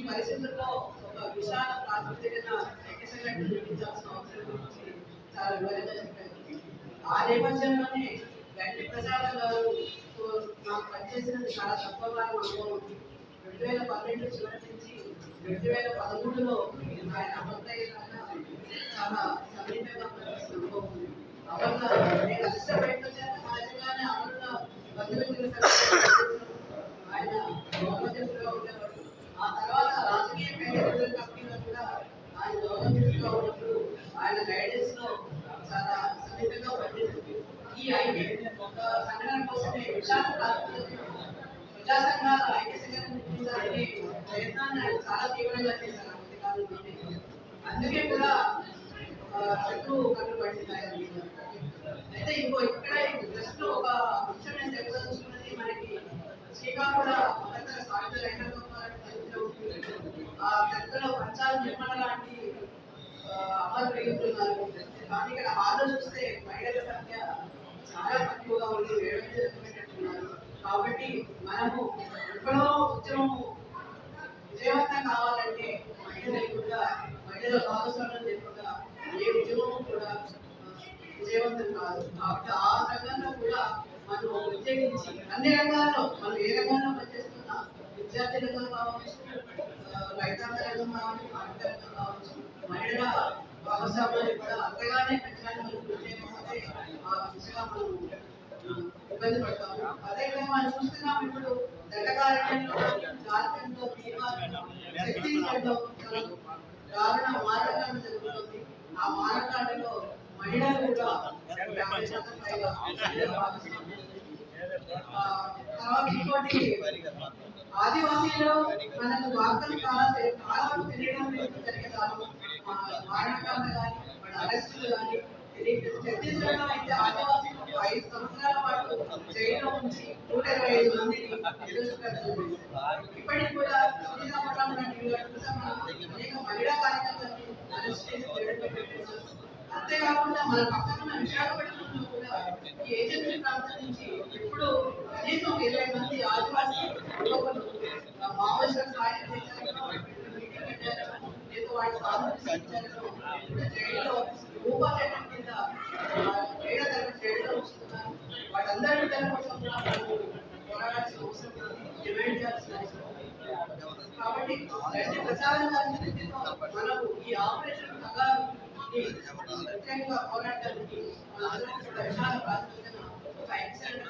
పరిస్థితుల్లో ఒక విశాల ప్రాతిపదికన ఐక్యసంఘటన నిర్మించాల్సిన అవసరం గురించి చాలా వివరంగా చెప్పారు. ఆ నేపథ్యంలోనే గంటి ప్రసాద్ గారు నాకు పనిచేసినది చాలా తక్కువ కాలం అనుభవం. 2012 చివరి నుంచి 2013లో ఆయన అమృతయ్యేలాగా చాలా సమీపంగా పనిచేసిన అనుభవం ఉంది. అమృత నేను అదృష్టపడిన సహజంగానే అమృత బంధుమిత్రుల ఆయన గవర్నమెంట్గా ఉండేవాడు. ఆ తర్వాత రాజకీయ పేదరికల కంపెనీలో కూడా ఆయన గవర్నమెంట్గా ఉన్నప్పుడు ఆయన గైడెన్స్ లో చాలా సమీపంగా పనిచేస్తుంది. ఈ ఐక్య సంఘటన కోసమే విశాఖ ప్రజా సంఘాల ఐక్య సంఘటన నిర్మించాలనే ప్రయత్నాన్ని ఆయన చాలా తీవ్రంగా చేశారు. అందుకే కూడా చెట్లు కట్టుబడింది ఆయన. అయితే ఇక్కడ జస్ట్ ఒక అంశం నేను చెప్పదలుచుకున్నది, మనకి శ్రీకాకుళం మతంగా సాగుతారు ఆ చరిత్రలో పంచాల నిర్మాణ లాంటి అమలు పెరుగుతున్నారు. కానీ ఇక్కడ హాల్లో చూస్తే మహిళల సంఖ్య చాలా తక్కువగా ఉంది, వేడుతున్నారు. కాబట్టి మనము ఎక్కడో ఉద్యమము విజయవంతం కావాలంటే మహిళల భాగస్వామ్యం లేకుండా ఏ ఉద్యమము కూడా విజయవంతం కాదు. కాబట్టి ఆ రంగంలో కూడా మనం ప్రత్యేకించి అన్ని రంగాల్లో మనం ఏ రంగంలో పనిచేస్తున్నా, విద్యార్థి రంగం కావచ్చు, రైతాంగ రంగం కావచ్చు, ఆర్థిక రంగం కావచ్చు, మహిళల భాగస్వామ్యాన్ని కూడా అంతగానే పెంచడానికి మనం ప్రత్యేకమైతే ఆ దిశగా మనం ఇబ్బంది పడతాము. అదేవిధంగా మనం చూస్తున్నాం ఇప్పుడు దండకారణ్యంలో, జార్ఖండ్లో, బీహార్లో, ఛత్తీస్గఢ్లో దారుణ మారణకాండ జరుగుతుంది. ఆ మారణకాండలో మహిళలు కూడా 50% పైగా ఆదివాసీలో మనకు వార్తలు చాలా తెలియడం లేదు. జరిగేదాము మారణకాండ కానీ మన అరెస్టులు కానీ ఛత్తీస్గఢ్లో అయితే ఆదివాసీలు 5 సంవత్సరాల పాటు జైల్లో ఉంచి 125 మందిని ఇప్పటికి కూడా శ్రీరామరామ అనేక మహిళా కార్యకర్తలని అరెస్ట్ చేసి అంతేకాకుండా మన పక్కన విశాఖపట్నంలో కూడా ఈ ఏజెన్సీ ప్రాంతం నుంచి ఇప్పుడు కనీసం 20 మంది ఆదివాసీ యువకులు మావోయిస్టుల సాయం చేశారో, లేదా వాటి సాధించారో జైల్లో రూపాయల కింద ఏడో తరగతి జైల్లో ఉంచుతున్నారు. వాటందరి విధాల కోసం పోరాడాల్సిన అవసరం, డిమాండ్ చేయాల్సిన అవసరం. కాబట్టి ప్రసాదం మనకు ఈ ఆపరేషన్ ప్రత్యేకంగా పోరాటానికి విశాల ప్రాతిపదికన ఒక ఎక్సలెంట్